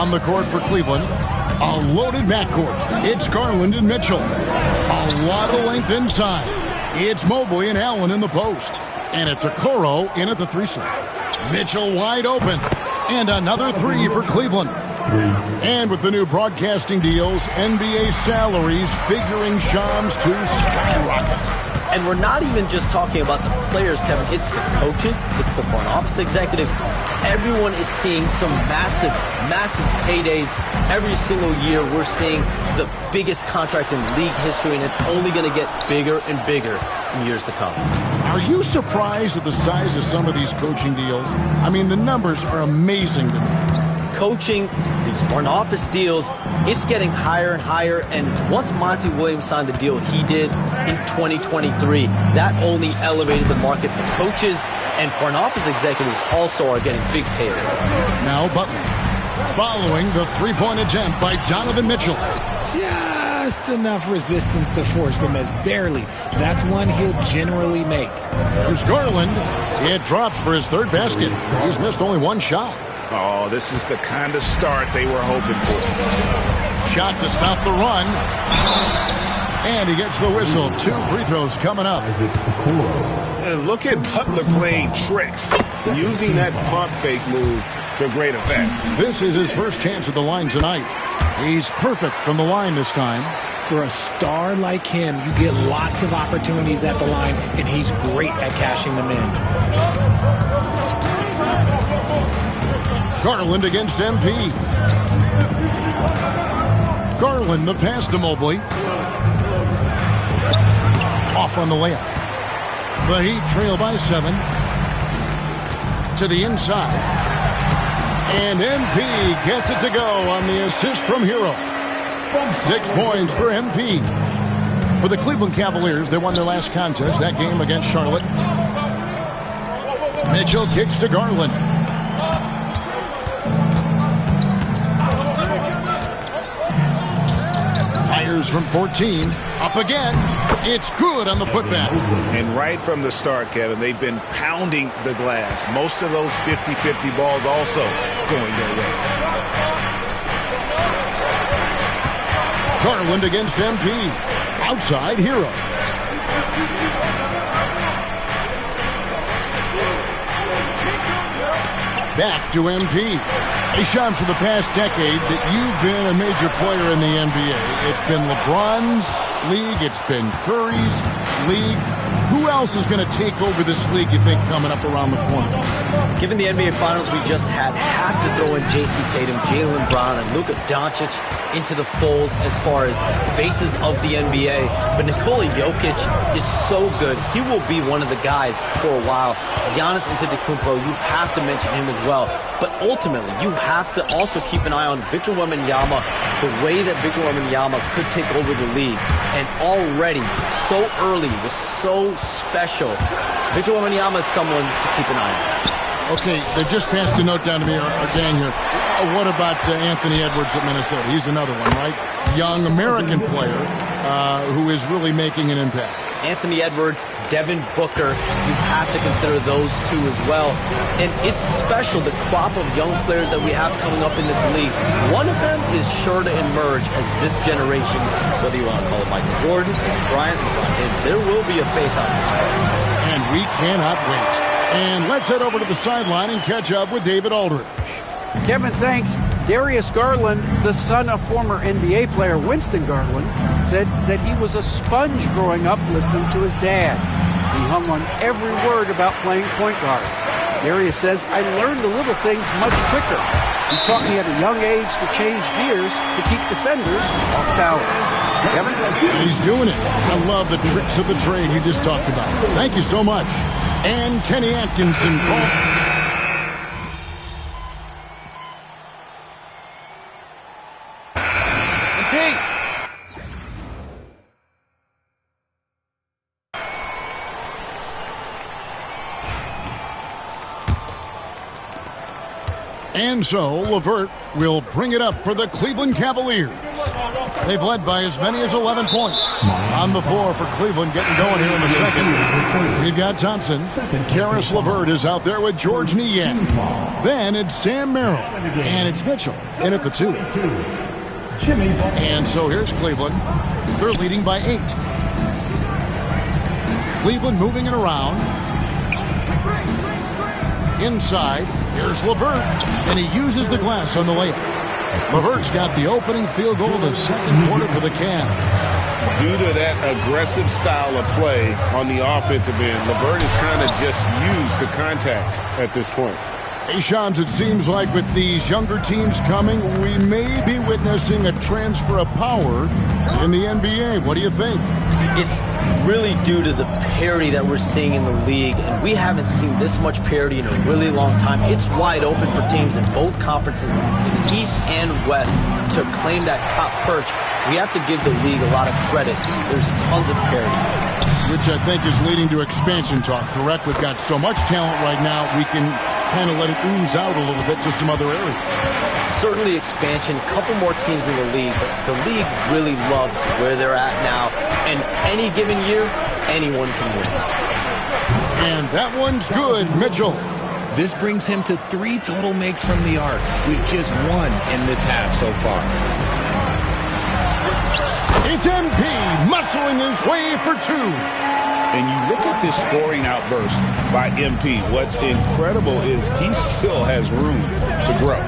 On the court for Cleveland, a loaded backcourt. It's Garland and Mitchell. A lot of length inside. It's Mobley and Allen in the post. And it's Okoro in at the 3 slot. Mitchell wide open. And another 3 for Cleveland. And with the new broadcasting deals, NBA salaries figuring Shams to skyrocket. And we're not even just talking about the players, Kevin. It's the coaches. It's the front office executives. Everyone is seeing some massive, massive paydays. Every single year we're seeing the biggest contract in league history, and it's only going to get bigger and bigger in years to come. Are you surprised at the size of some of these coaching deals? I mean, the numbers are amazing to me. Coaching, these front office deals, it's getting higher and higher. And once Monty Williams signed the deal he did in 2023, that only elevated the market for coaches, and front office executives also are getting big paydays. Now Butler, following the three-point attempt by Donovan Mitchell. Just enough resistance to force the miss, barely. That's one he'll generally make. Here's Garland. It drops for his 3rd basket. He's missed only 1 shot. Oh, this is the kind of start they were hoping for. Shot to stop the run. And he gets the whistle. 2 free throws coming up. And look at Butler playing tricks, using that pump fake move to great effect. This is his first chance at the line tonight. He's perfect from the line this time. For a star like him, you get lots of opportunities at the line, and he's great at cashing them in. Garland against MP. Garland, the pass to Mobley. Off on the layup. The Heat trail by 7. To the inside. And MP gets it to go on the assist from Hero. 6 points for MP. For the Cleveland Cavaliers, they won their last contest, that game against Charlotte. Mitchell kicks to Garland. Fires from 14. Up again. It's good on the putback. And right from the start, Kevin, they've been pounding the glass. Most of those 50-50 balls also going their way. Garland against MP. Outside, Hero. Back to MP. Hey, Sean, for the past decade that you've been a major player in the NBA, it's been LeBron's league, it's been Curry's league. Who else is going to take over this league, you think, coming up around the corner? Given the NBA Finals we just had, have to throw in Jason Tatum, Jaylen Brown, and Luka Doncic into the fold as far as faces of the NBA. But Nikola Jokic is so good. He will be one of the guys for a while. Giannis Antetokounmpo, you have to mention him as well. But ultimately, you have to also keep an eye on Victor Wembanyama, the way that Victor Wembanyama could take over the league. And already, so early, was so special. Victor Wembanyama is someone to keep an eye on. Okay, they just passed a note down to me, our gang here. What about Anthony Edwards at Minnesota? He's another one, right? Young American player who is really making an impact. Anthony Edwards, Devin Booker, you have to consider those two as well. And it's special, the crop of young players that we have coming up in this league. One of them is sure to emerge as this generation's, whether you want to call it Michael Jordan, Bryant, LeBron James, there will be a face-off. And we cannot wait. And let's head over to the sideline and catch up with David Aldridge. Kevin, thanks. Darius Garland, the son of former NBA player Winston Garland, said that he was a sponge growing up listening to his dad. He hung on every word about playing point guard. Darius says, I learned the little things much quicker. He taught me at a young age to change gears to keep defenders off balance. Kevin? He's doing it. I love the tricks of the trade you just talked about. Thank you so much. And Kenny Atkinson. And so LeVert will bring it up for the Cleveland Cavaliers. They've led by as many as 11 points. On the floor for Cleveland, getting going here in the second. We've got Thompson. Karis LeVert is out there with George Niang. Then it's Sam Merrill. And it's Mitchell in at the 2. And so here's Cleveland. They're leading by 8. Cleveland moving it around. Inside, here's LeVert, and he uses the glass on the layup. LeVert's got the opening field goal of the second quarter for the Cavs. Due to that aggressive style of play on the offensive end, LeVert is kind of just used to contact at this point. Hey, Shams, it seems like with these younger teams coming, we may be witnessing a transfer of power in the NBA. What do you think? It's really due to the parity that we're seeing in the league, and we haven't seen this much parity in a really long time. It's wide open for teams in both conferences, in the East and West, to claim that top perch. We have to give the league a lot of credit. There's tons of parity. Which I think is leading to expansion talk, correct? We've got so much talent right now, we can kind of let it ooze out a little bit to some other areas. Certainly expansion, a couple more teams in the league, but the league really loves where they're at now. And any given year, anyone can win. And that one's good, Mitchell. This brings him to 3 total makes from the arc, with just 1 in this half so far. It's MP muscling his way for 2. And you look at this scoring outburst by MP. What's incredible is he still has room to grow.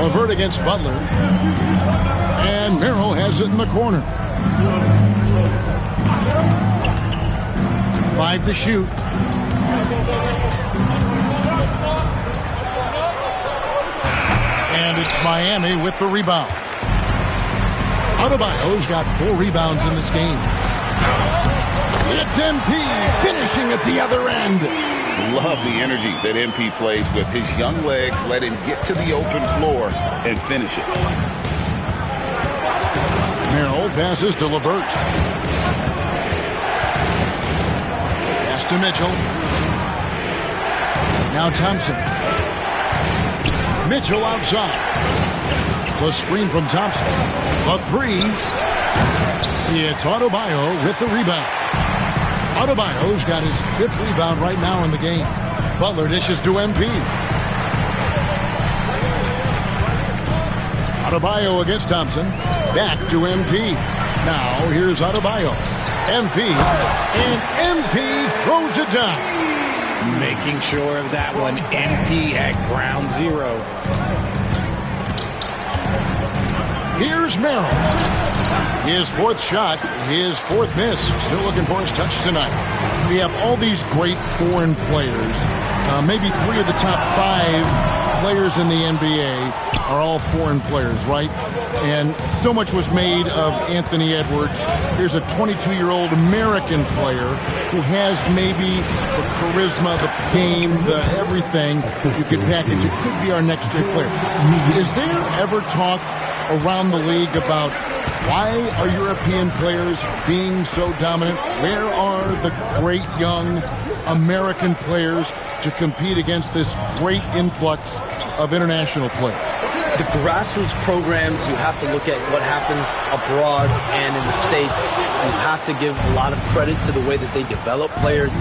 LeVert against Butler. And Merrill has it in the corner. 5 to shoot. And it's Miami with the rebound. Adebayo's got 4 rebounds in this game. It's MP finishing at the other end. Love the energy that MP plays with. His young legs let him get to the open floor and finish it. Merrill passes to LeVert. Pass to Mitchell. Now Thompson. Mitchell outside. The screen from Thompson. A 3. It's Adebayo with the rebound. Adebayo's got his 5th rebound right now in the game. Butler dishes to MP. Adebayo against Thompson. Back to MP. Now here's Adebayo. MP. And MP throws it down. Making sure of that one. MP at ground zero. Here's Merrill. His 4th shot, his 4th miss. Still looking for his touch tonight. We have all these great foreign players. Maybe 3 of the top 5 players in the NBA are all foreign players, right? And so much was made of Anthony Edwards. Here's a 22-year-old American player who has maybe the charisma, the game, the everything you could package. It could be our next great player. Is there ever talk around the league about why are European players being so dominant? Where are the great young American players to compete against this great influx of international players? The grassroots programs, you have to look at what happens abroad and in the States. You have to give a lot of credit to the way that they develop players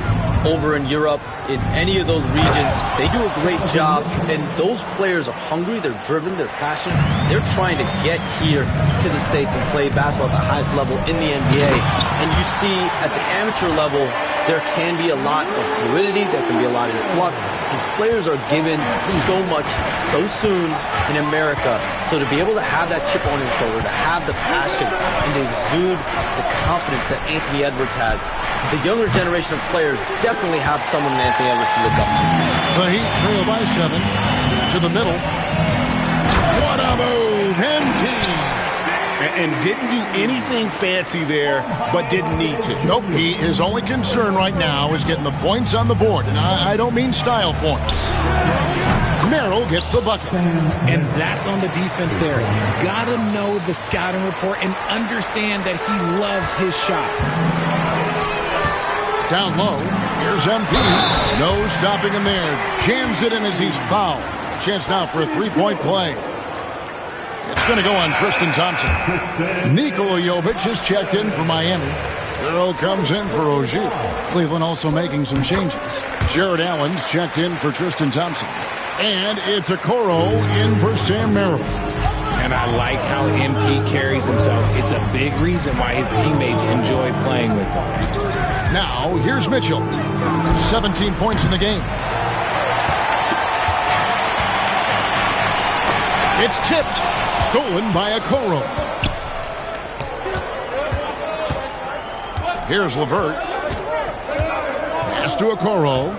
over in Europe. In any of those regions, they do a great job. And those players are hungry, they're driven, they're passionate. They're trying to get here to the States and play basketball at the highest level in the NBA. And you see at the amateur level, there can be a lot of fluidity, there can be a lot of influx, and players are given so much so soon in America. So to be able to have that chip on your shoulder, to have the passion, and to exude the confidence that Anthony Edwards has, the younger generation of players definitely have someone in Anthony Edwards to look up to. The Heat trail by 7 to the middle. What a move, MP! And didn't do anything fancy there, but didn't need to. Nope, his only concern right now is getting the points on the board. And I don't mean style points. Merrill gets the bucket. And that's on the defense there. Gotta know the scouting report and understand that he loves his shot. Down low, here's MP. No stopping him there. Jams it in as he's fouled. Chance now for a three-point play. It's going to go on Tristan Thompson. Nikola Jovic is checked in for Miami. Hero comes in for Rozier. Cleveland also making some changes. Jared Allen's checked in for Tristan Thompson. And it's Okoro in for Sam Merrill. And I like how MP carries himself. It's a big reason why his teammates enjoy playing with him. Now, here's Mitchell. 17 points in the game. It's tipped. Stolen by Okoro. Here's LeVert. Pass to Okoro.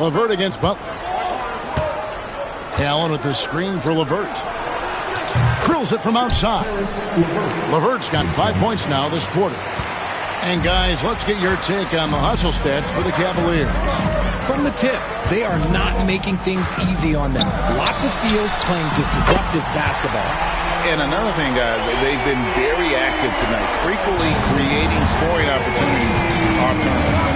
LeVert against Butler. Allen with the screen for LeVert. Drills it from outside. LeVert's got 5 points now this quarter. And guys, let's get your take on the hustle stats for the Cavaliers. From the tip, they are not making things easy on them. Lots of steals, playing disruptive basketball. And another thing, guys, they've been very active tonight, frequently creating scoring opportunities off turnovers.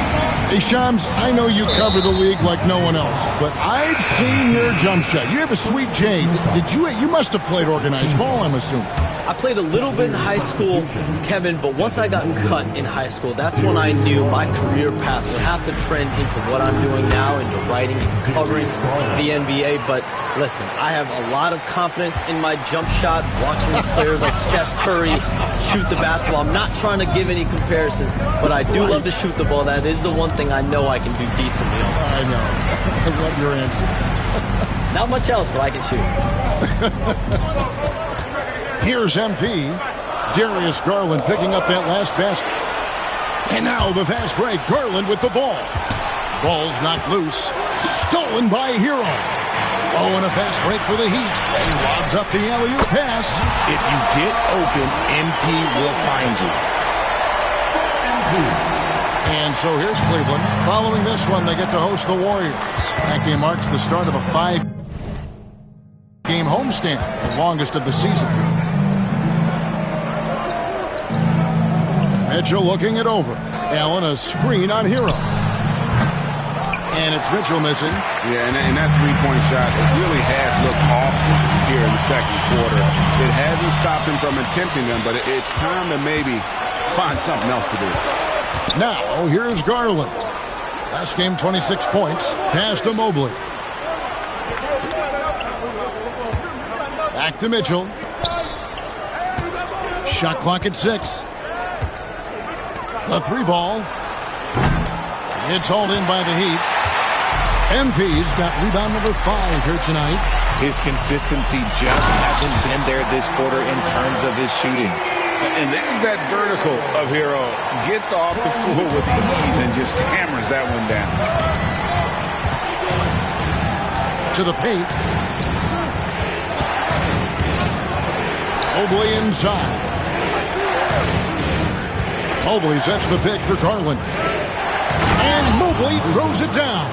Hey, Shams, I know you cover the league like no one else, but I've seen your jump shot. You have a sweet J. You must have played organized ball, I'm assuming. I played a little bit in high school, Kevin, but once I got cut in high school, that's when I knew my career path would have to trend into what I'm doing now, into writing and covering the NBA. But listen, I have a lot of confidence in my jump shot, watching players like Steph Curry shoot the basketball. I'm not trying to give any comparisons, but I do love to shoot the ball. That is the one thing I know I can do decently on. I know. I love your answer. Not much else, but I can shoot. Here's MP. Darius Garland picking up that last basket. And now the fast break. Garland with the ball. Ball's knocked loose. Stolen by Hero. Oh, and a fast break for the Heat. He lobs up the alley-oop pass. If you get open, MP will find you. And so here's Cleveland. Following this one, they get to host the Warriors. That game marks the start of a 5-game homestand, the longest of the season. Mitchell looking it over. Allen a screen on Hero. And it's Mitchell missing. Yeah, and that three-point shot, it really has looked awful here in the second quarter. It hasn't stopped him from attempting them, but it's time to maybe find something else to do. Now, here's Garland. Last game, 26 points. Pass to Mobley. Back to Mitchell. Shot clock at 6. The three ball. It's hauled in by the Heat. MP's got rebound number 5 here tonight. His consistency just hasn't been there this quarter in terms of his shooting. And there's that vertical of Hero. Gets off the floor with ease and just hammers that one down. To the paint. Mobley inside. Mobley sets the pick for Garland. And Mobley throws it down.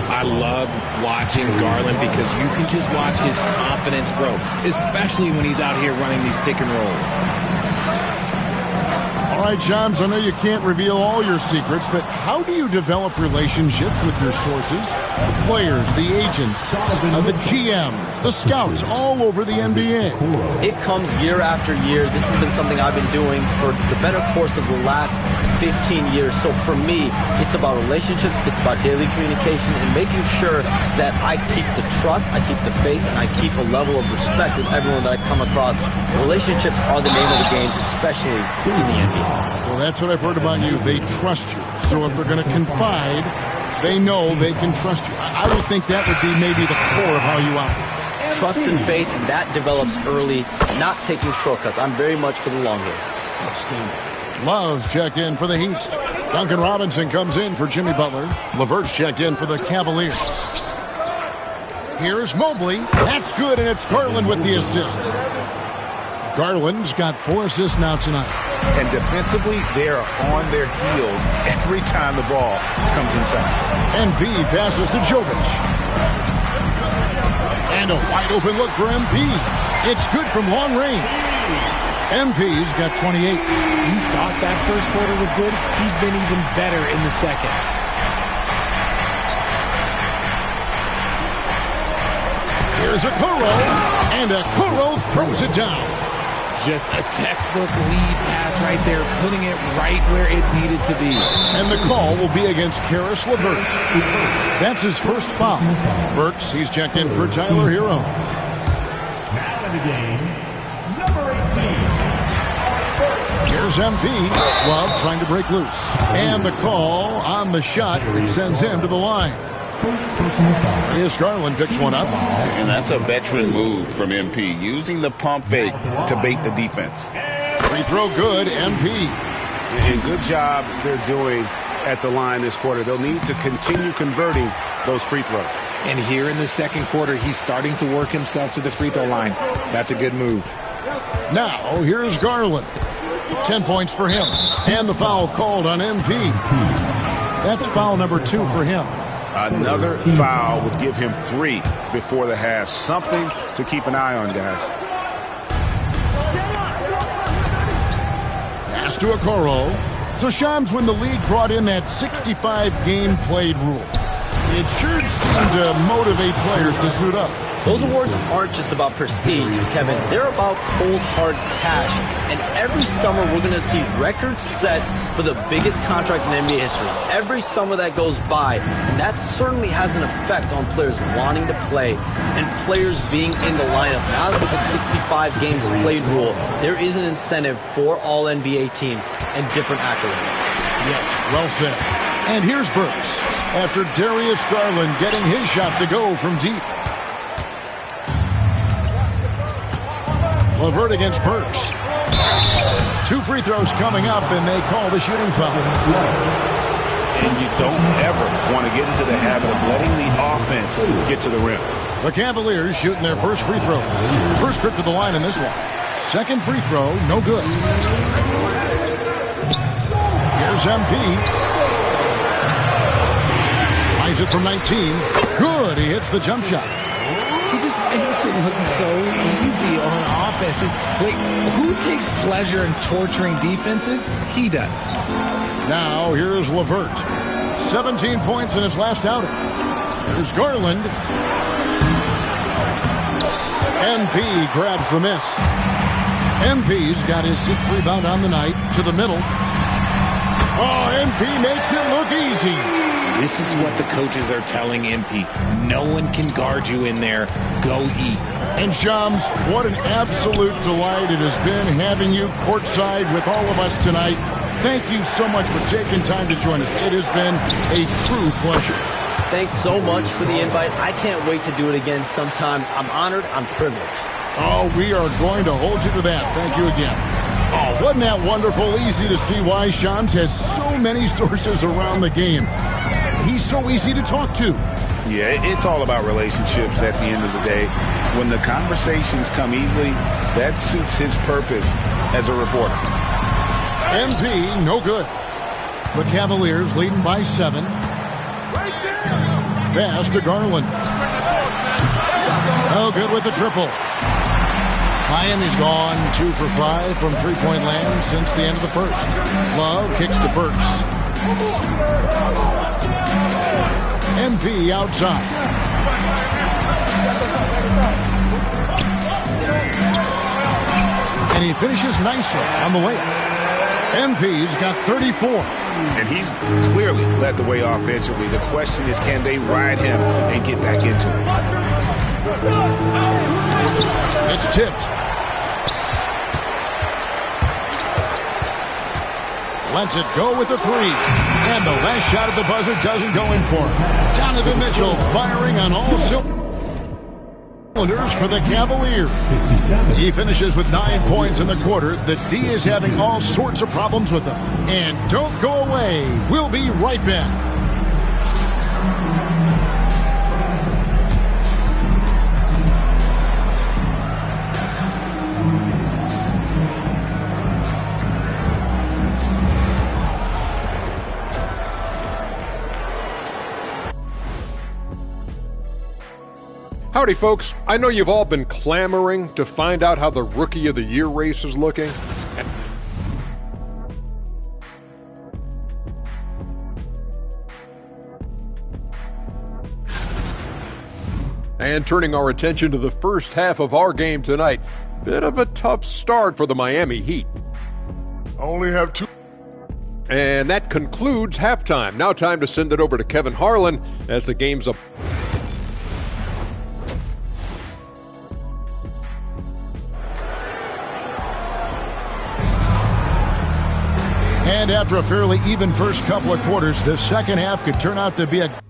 I love watching Garland because you can just watch his confidence grow, especially when he's out here running these pick and rolls. All right, Shams, I know you can't reveal all your secrets, but how do you develop relationships with your sources? The players, the agents, the GMs, the scouts all over the NBA. It comes year after year. This has been something I've been doing for the better course of the last 15 years. So for me, it's about relationships, it's about daily communication, and making sure that I keep the trust, I keep the faith, and I keep a level of respect with everyone that I come across. Relationships are the name of the game, especially in the NBA. Well, that's what I've heard about you. They trust you. So if they're going to confide, they know they can trust you. I would think that would be maybe the core of how you operate. Trust and faith, and that develops early, not taking shortcuts. I'm very much for the long game. Love's checked in for the Heat. Duncan Robinson comes in for Jimmy Butler. LeVert's checked in for the Cavaliers. Here's Mobley. That's good, and it's Garland with the assist. Garland's got 4 assists now tonight. And defensively, they are on their heels every time the ball comes inside. MP passes to Jovic. And a wide open look for MP. It's good from long range. MP's got 28. You thought that first quarter was good? He's been even better in the second. Here's Okoro, and Okoro throws it down. Just a textbook lead pass right there, putting it right where it needed to be. And the call will be against Caris LeVert. That's his first foul. Burks, he's checked in for Tyler Hero. Now in the game, number 18. Here's MP. Love trying to break loose. And the call on the shot that sends him to the line. Here's Garland, picks one up. And that's a veteran move from MP, using the pump fake to bait the defense. Free throw good, MP. And good job they're doing at the line this quarter. They'll need to continue converting those free throws. And here in the second quarter, he's starting to work himself to the free throw line. That's a good move. Now, here's Garland. 10 points for him. And the foul called on MP. That's foul number 2 for him. Another foul would give him 3 before the half. Something to keep an eye on, guys. Pass to Okoro. So Shams, when the league brought in that 65 game played rule, it sure seemed to motivate players to suit up. Those awards aren't just about prestige, Kevin. They're about cold, hard cash. And every summer, we're going to see records set for the biggest contract in NBA history. Every summer that goes by. And that certainly has an effect on players wanting to play and players being in the lineup. Now with the 65 games played rule, there is an incentive for all NBA teams and different accolades. Yes, well said. And here's Burks after Darius Garland getting his shot to go from deep. LeVert against Burks. 2 free throws coming up, and they call the shooting foul. And you don't ever want to get into the habit of letting the offense get to the rim. The Cavaliers shooting their first free throws. First trip to the line in this one. Second free throw, no good. Here's MP. Tries it from 19. Good, he hits the jump shot. He just makes it look so easy on offense. Like, who takes pleasure in torturing defenses? He does. Now, here's LeVert. 17 points in his last outing. Here's Garland. MP grabs the miss. MP's got his 6th rebound on the night to the middle. Oh, MP makes it look easy. This is what the coaches are telling MP. No one can guard you in there. Go eat. And Shams, what an absolute delight it has been having you courtside with all of us tonight. Thank you so much for taking time to join us. It has been a true pleasure. Thanks so much for the invite. I can't wait to do it again sometime. I'm honored. I'm privileged. Oh, we are going to hold you to that. Thank you again. Oh, wasn't that wonderful? Easy to see why Shams has so many sources around the game. He's so easy to talk to. Yeah, it's all about relationships at the end of the day. When the conversations come easily, that suits his purpose as a reporter. MP, no good. The Cavaliers leading by 7. Pass to Garland. Oh, good with the triple. Miami's gone 2 for 5 from three-point land since the end of the first. Love kicks to Burks. MP outside. And he finishes nicely on the way. MP's got 34. And he's clearly led the way offensively. The question is, can they ride him and get back into it? It's tipped. Lets it go with the 3. And the last shot at the buzzer doesn't go in for him. Donovan Mitchell firing on all cylinders for the Cavaliers. He finishes with 9 points in the quarter. The D is having all sorts of problems with him. And don't go away. We'll be right back. Howdy, folks. I know you've all been clamoring to find out how the Rookie of the Year race is looking. And turning our attention to the first half of our game tonight, bit of a tough start for the Miami Heat. Only have 2. And that concludes halftime. Now time to send it over to Kevin Harlan as the game's up. And after a fairly even first couple of quarters, the second half could turn out to be a